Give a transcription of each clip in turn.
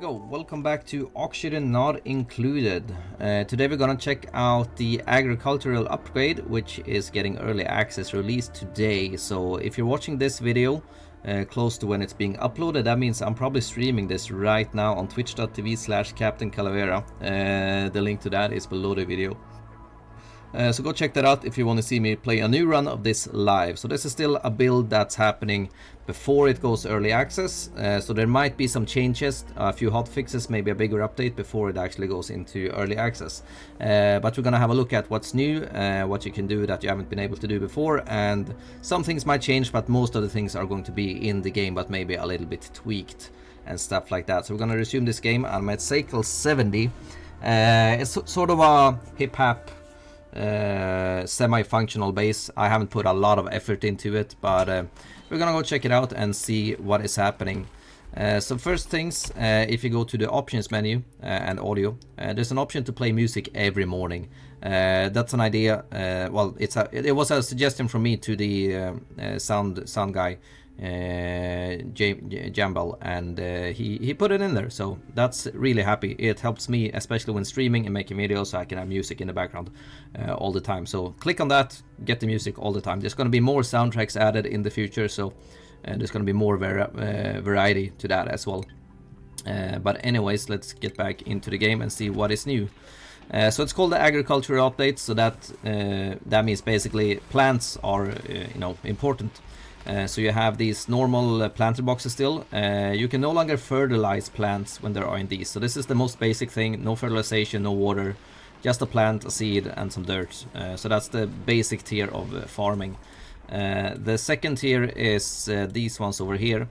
go. Welcome back to Oxygen Not Included. Today we're gonna check out the agricultural upgrade, which is getting early access released today. So if you're watching this video close to when it's being uploaded, that means I'm probably streaming this right now on twitch.tv/CaptainCalavera. The link to that is below the video. So go check that out if you want to see me play a new run of this live. So this is still a build that's happening before it goes early access. So there might be some changes, a few hotfixes, maybe a bigger update before it actually goes into early access. But we're gonna have a look at what's new, what you can do that you haven't been able to do before, and some things might change, but most of the things are going to be in the game, but maybe a little bit tweaked and stuff like that. So we're gonna resume this game. I'm at cycle 70. It's sort of a hip-hop semi-functional base. I haven't put a lot of effort into it, but we're gonna go check it out and see what is happening. So first things, if you go to the options menu and audio, there's an option to play music every morning. That's an idea. Well, it was a suggestion from me to the sound guy, Jambal, and he put it in there, so that's really happy. It helps me, especially when streaming and making videos, so I can have music in the background all the time. So click on that, get the music all the time. There's going to be more soundtracks added in the future, so there's going to be more variety to that as well. But anyways, let's get back into the game and see what is new. So it's called the agricultural update, so that means basically plants are important. So you have these normal planter boxes still. You can no longer fertilize plants when there are in these. So this is the most basic thing: no fertilization, no water, just a plant, a seed, and some dirt. So that's the basic tier of farming. The second tier is these ones over here.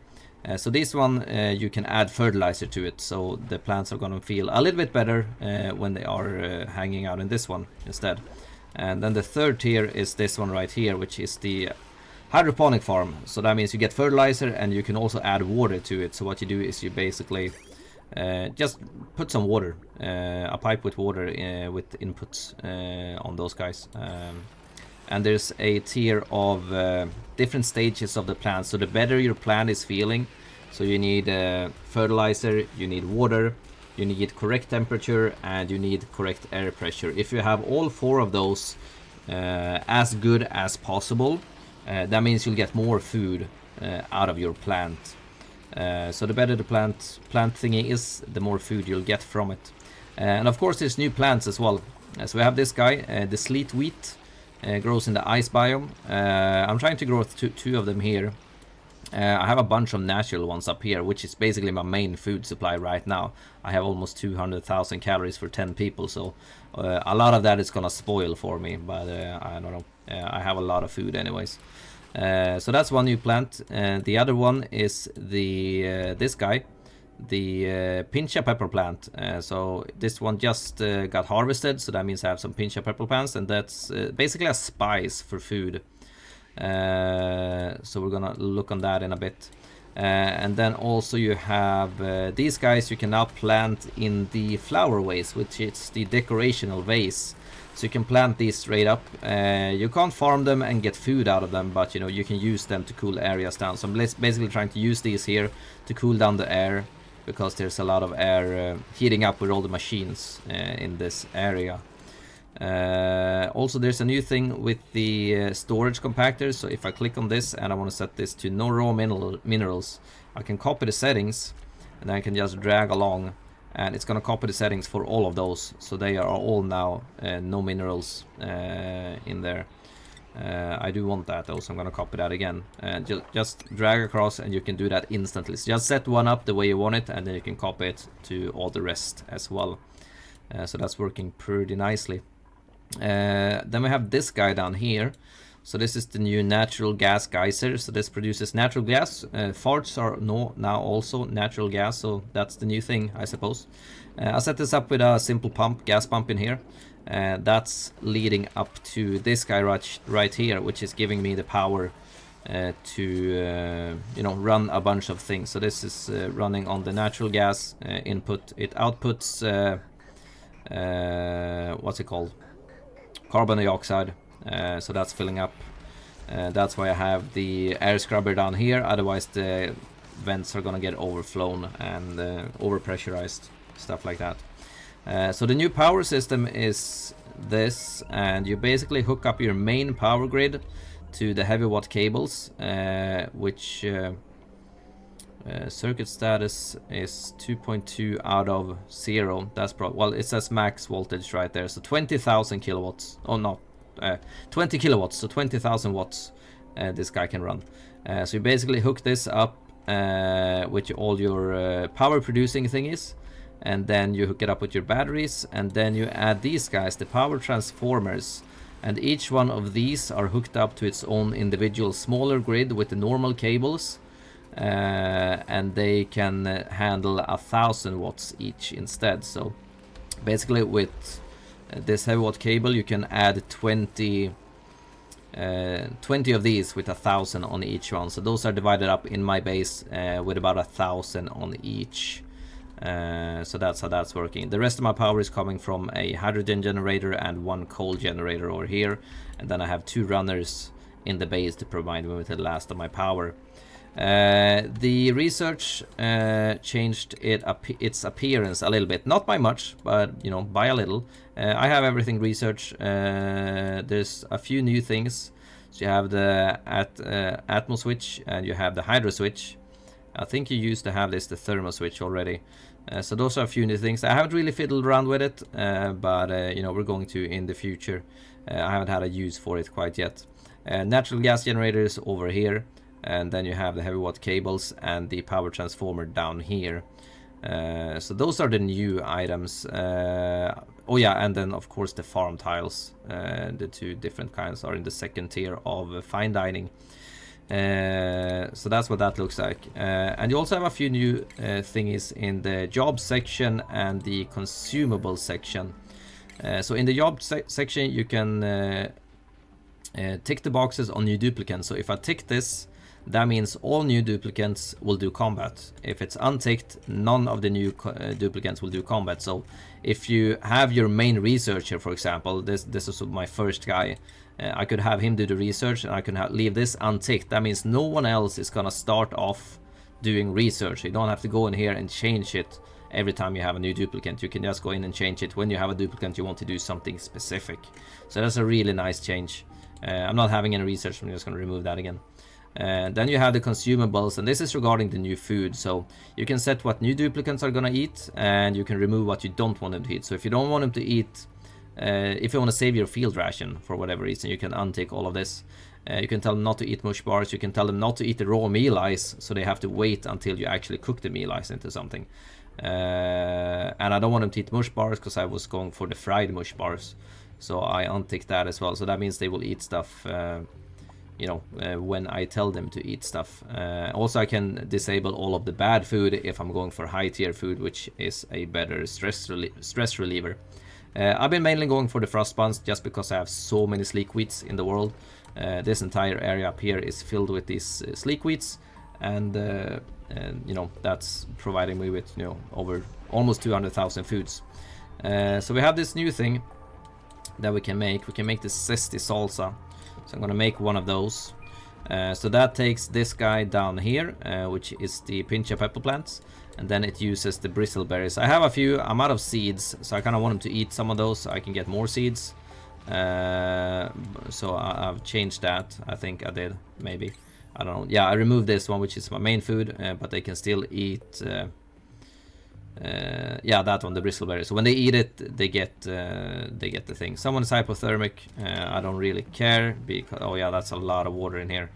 So this one, you can add fertilizer to it, so the plants are going to feel a little bit better when they are hanging out in this one instead. And then the third tier is this one right here, which is the hydroponic farm. So that means you get fertilizer and you can also add water to it. So what you do is you basically just put some water, a pipe with water with inputs on those guys. And there's a tier of different stages of the plant. So the better your plant is feeling, so you need fertilizer, you need water, you need correct temperature, and you need correct air pressure. If you have all four of those as good as possible, that means you'll get more food out of your plant. So the better the plant thingy is, the more food you'll get from it. And of course there's new plants as well. So we have this guy, the sleet wheat, grows in the ice biome. I'm trying to grow two of them here. I have a bunch of natural ones up here, which is basically my main food supply right now. I have almost 200,000 calories for 10 people, so a lot of that is gonna spoil for me, but I don't know. I have a lot of food anyways. So that's one new plant. The other one is this guy, the pincha pepper plant. So this one just got harvested, so that means I have some pincha pepper plants, and that's basically a spice for food. So we're gonna look on that in a bit. And then also you have these guys you can now plant in the flower vase, which is the decorational vase. So you can plant these straight up. You can't farm them and get food out of them, but you can use them to cool areas down. So I'm basically trying to use these here to cool down the air, because there's a lot of air heating up with all the machines in this area. Also there's a new thing with the storage compactors. So if I click on this and I want to set this to no raw minerals, I can copy the settings and then I can just drag along, and it's gonna copy the settings for all of those, so they are all now no minerals in there. I do want that though, so I'm gonna copy that again and just drag across, and you can do that instantly. So just set one up the way you want it, and then you can copy it to all the rest as well. So that's working pretty nicely. Then we have this guy down here. So this is the new natural gas geyser. So this produces natural gas. Farts are now also natural gas, so that's the new thing, I suppose. I set this up with a simple pump, gas pump in here. That's leading up to this guy right here, which is giving me the power to run a bunch of things. So this is running on the natural gas input. It outputs what's it called? Carbon dioxide. So that's filling up. That's why I have the air scrubber down here. Otherwise the vents are gonna get overflown and overpressurized, stuff like that. So the new power system is this, and you basically hook up your main power grid to the heavy watt cables, which circuit status is 2.2 out of 0. That's well, it says max voltage right there, so 20,000 kilowatts. Oh no, 20 kilowatts, so 20,000 watts this guy can run. So you basically hook this up with all your power producing thingies, and then you hook it up with your batteries, and then you add these guys, the power transformers, and each one of these are hooked up to its own individual smaller grid with the normal cables, and they can handle 1,000 watts each instead. So basically with this heavy watt cable you can add 20 of these with 1,000 on each one. So those are divided up in my base with about 1,000 on each. So that's how that's working. The rest of my power is coming from a hydrogen generator and one coal generator over here, and then I have 2 runners in the base to provide me with the last of my power. The research changed its appearance a little bit, not by much, but you know, by a little. I have everything researched. There's a few new things. So you have the Atmo switch and you have the hydro switch. I think you used to have the thermo switch already. So those are a few new things. I haven't really fiddled around with it, but you know, we're going to in the future. I haven't had a use for it quite yet. Natural gas generators over here, and then you have the heavy watt cables and the power transformer down here. So those are the new items. Oh yeah, and then of course the farm tiles. The 2 different kinds are in the second tier of fine dining. So that's what that looks like. And you also have a few new thingies in the job section and the consumable section. So in the job section you can tick the boxes on new duplicants. So if I tick this, that means all new duplicants will do combat. If it's unticked, none of the new duplicants will do combat. So if you have your main researcher, for example, this is my first guy, I could have him do the research and I can leave this unticked. That means no one else is gonna start off doing research. You don't have to go in here and change it every time you have a new duplicant. You can just go in and change it when you have a duplicant you want to do something specific. So that's a really nice change. I'm not having any research, I'm just gonna remove that again. Then you have the consumables, and this is regarding the new food. So you can set what new duplicants are gonna eat, and you can remove what you don't want them to eat. So if you don't want them to eat, if you want to save your field ration for whatever reason, you can untick all of this. You can tell them not to eat mush bars, you can tell them not to eat the raw meal ice, so they have to wait until you actually cook the meal ice into something. And I don't want them to eat mush bars because I was going for the fried mush bars, so I untick that as well. So that means they will eat stuff you know, when I tell them to eat stuff. Also I can disable all of the bad food if I'm going for high tier food, which is a better stress reliever. I've been mainly going for the frost buns just because I have so many sleek wheats in the world. This entire area up here is filled with these sleek wheats, and you know, that's providing me with, you know, over almost 200,000 foods. So we have this new thing that we can make. We can make this zesty salsa. So I'm gonna make one of those. So that takes this guy down here, which is the pincha pepper plants, and then it uses the bristleberries. I have a few. I'm out of seeds, so I kind of want him to eat some of those so I can get more seeds. So I've changed that. I think I did, maybe. I don't know. Yeah, I removed this one, which is my main food, but they can still eat. Yeah, that one, the bristleberry. So when they eat it, they get the thing. Someone is hypothermic. I don't really care because, oh yeah, that's a lot of water in here.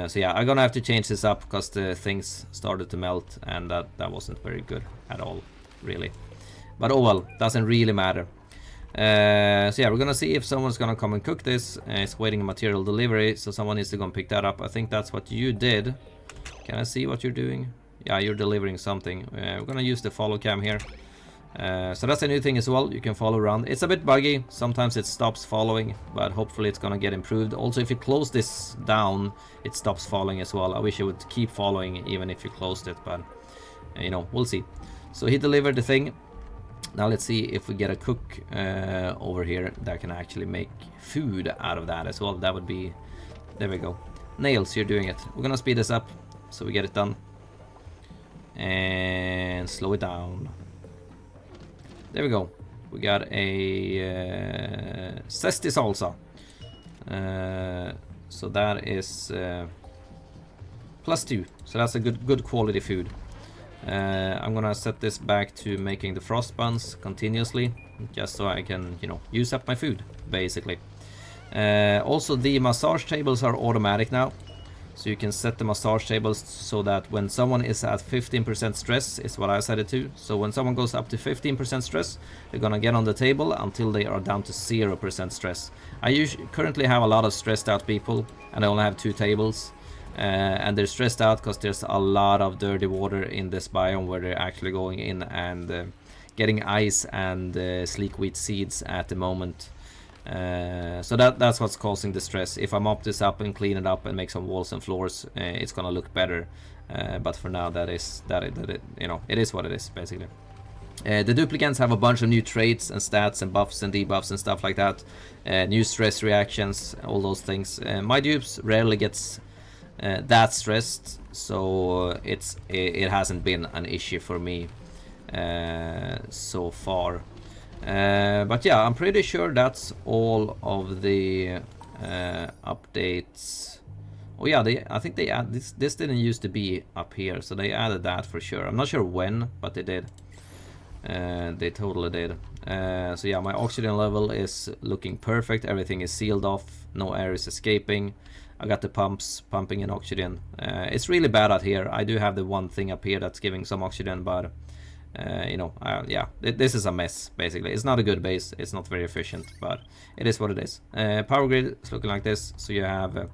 So yeah, I'm gonna have to change this up because the things started to melt, and that wasn't very good at all, really. But oh well, doesn't really matter. So yeah, we're gonna see if someone's gonna come and cook this. It's waiting a material delivery, so someone needs to go and pick that up. I think that's what you did. Can I see what you're doing? Yeah, you're delivering something. We're gonna use the follow cam here. So that's a new thing as well. You can follow around. It's a bit buggy. Sometimes it stops following, but hopefully it's gonna get improved. Also, if you close this down, it stops following as well. I wish it would keep following even if you closed it, but you know, we'll see. So he delivered the thing. Now let's see if we get a cook over here that can actually make food out of that as well. That would be... There we go. Nails, you're doing it. We're gonna speed this up so we get it done. and slow it down. There we go. We got a zesty salsa. So that is +2. So that's a good quality food. I'm gonna set this back to making the frost buns continuously, just so I can, you know, use up my food, basically. Also, the massage tables are automatic now. So you can set the massage tables so that when someone is at 15% stress, is what I set it to. So when someone goes up to 15% stress, they're gonna get on the table until they are down to 0% stress. I currently have a lot of stressed out people, and I only have 2 tables. And they're stressed out because there's a lot of dirty water in this biome where they're actually going in and getting ice and sleek wheat seeds at the moment. So that's what's causing the stress. If I mop this up and clean it up and make some walls and floors, it's gonna look better. But for now, you know, it is what it is, basically. The duplicants have a bunch of new traits and stats and buffs and debuffs and stuff like that. New stress reactions, all those things. My dupes rarely gets that stressed, so it hasn't been an issue for me so far. But yeah, I'm pretty sure that's all of the updates. Oh yeah, I think they add this. This didn't used to be up here, so they added that for sure. I'm not sure when, but they did. They totally did. So yeah, my oxygen level is looking perfect. Everything is sealed off. No air is escaping. I got the pumps pumping in oxygen. It's really bad out here. I do have the one thing up here that's giving some oxygen, but you know, yeah, this is a mess, basically. It's not a good base. It's not very efficient, but it is what it is. Power grid is looking like this. So you have...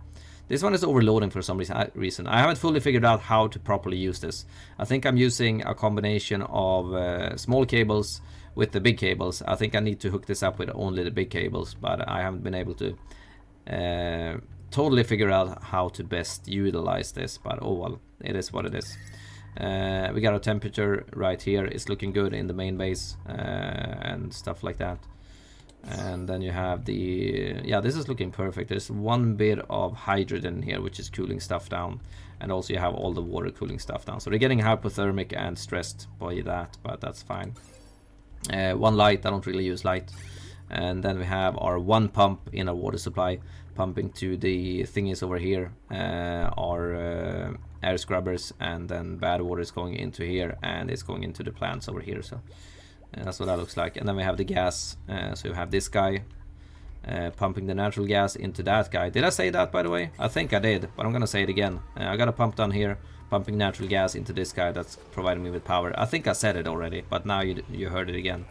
this one is overloading for some reason. I haven't fully figured out how to properly use this. I think I'm using a combination of small cables with the big cables. I think I need to hook this up with only the big cables, but I haven't been able to totally figure out how to best utilize this. But oh well, it is what it is. We got our temperature right here. It's looking good in the main base and stuff like that. And then you have the... yeah, this is looking perfect. There's one bit of hydrogen here, which is cooling stuff down. And also you have all the water cooling stuff down. So they're getting hypothermic and stressed by that, but that's fine. One light, I don't really use light. And then we have our one pump in our water supply, pumping to the thingies over here. Our air scrubbers, and then bad water is going into here, and it's going into the plants over here. So... that's what that looks like. And then we have the gas. So you have this guy pumping the natural gas into that guy. Did I say that, by the way? I think I did, but I'm gonna say it again. I got a pump down here, pumping natural gas into this guy that's providing me with power. I think I said it already, but now you heard it again.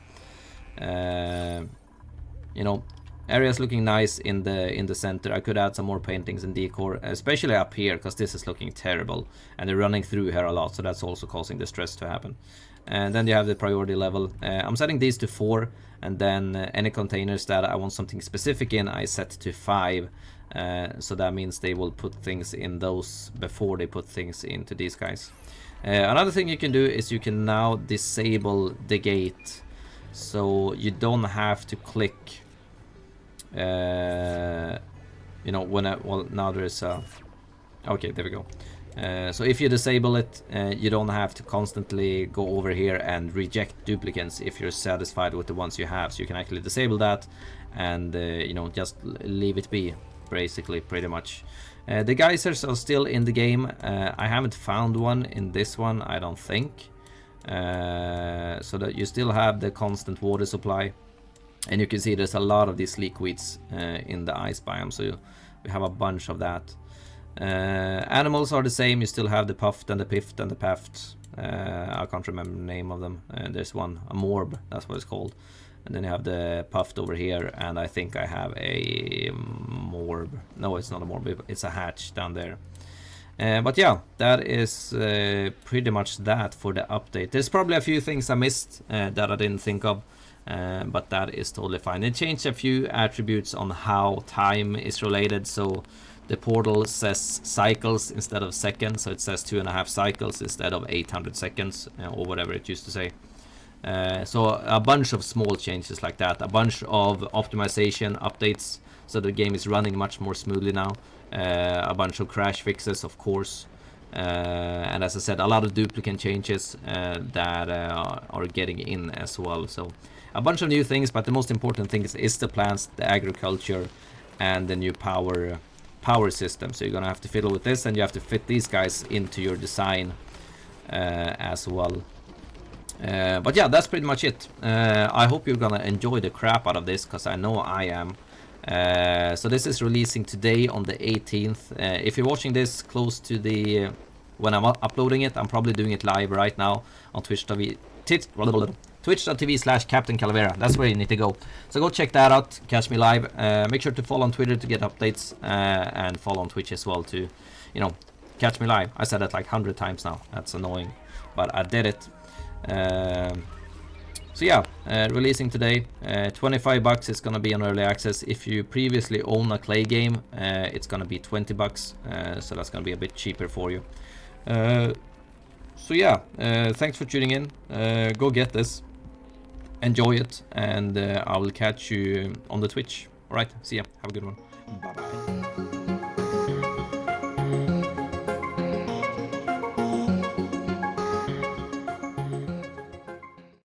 You know, area's looking nice in the center. I could add some more paintings and decor, especially up here, because this is looking terrible. And they're running through here a lot, so that's also causing the stress to happen. And then you have the priority level. I'm setting these to 4, and then any containers that I want something specific in, I set to 5. So that means they will put things in those before they put things into these guys. Another thing you can do is you can now disable the gate, so you don't have to click. You know, well, now there is a... okay, there we go. So if you disable it, you don't have to constantly go over here and reject duplicants if you're satisfied with the ones you have. So you can actually disable that and, you know, just leave it be, basically, pretty much. The geysers are still in the game. I haven't found one in this one, I don't think. So that you still have the constant water supply. And you can see there's a lot of these leekweeds in the ice biome, so we have a bunch of that. Animals are the same. You still have the puffed and the piffed and the paffed. I can't remember the name of them. There's one, a morb, that's what it's called. And then you have the puffed over here, and I think I have a morb. No, it's not a morb, it's a hatch down there. But yeah, that is pretty much that for the update. There's probably a few things I missed that I didn't think of. But that is totally fine. It changed a few attributes on how time is related. So the portal says cycles instead of seconds, so it says 2.5 cycles instead of 800 seconds or whatever it used to say. So a bunch of small changes like that, a bunch of optimization updates, so the game is running much more smoothly now. A bunch of crash fixes, of course. And as I said, a lot of duplicant changes that are getting in as well. So a bunch of new things, but the most important thing is the plants, the agriculture, and the new power system. So you're gonna have to fiddle with this, and you have to fit these guys into your design as well. But yeah, that's pretty much it. I hope you're gonna enjoy the crap out of this, because I know I am. So this is releasing today on the 18th. If you're watching this close to the when I'm uploading it, I'm probably doing it live right now on twitch.tv/Captain Calavera. That's where you need to go. So go check that out, catch me live. Make sure to follow on Twitter to get updates, and follow on Twitch as well to, you know, catch me live. I said that like 100 times now. That's annoying, but I did it. So yeah, releasing today. 25 bucks is gonna be on early access. If you previously own a clay game, it's gonna be 20 bucks. So that's gonna be a bit cheaper for you. So yeah, thanks for tuning in. Go get this, enjoy it, and I will catch you on the Twitch. Alright, see ya, have a good one, bye bye.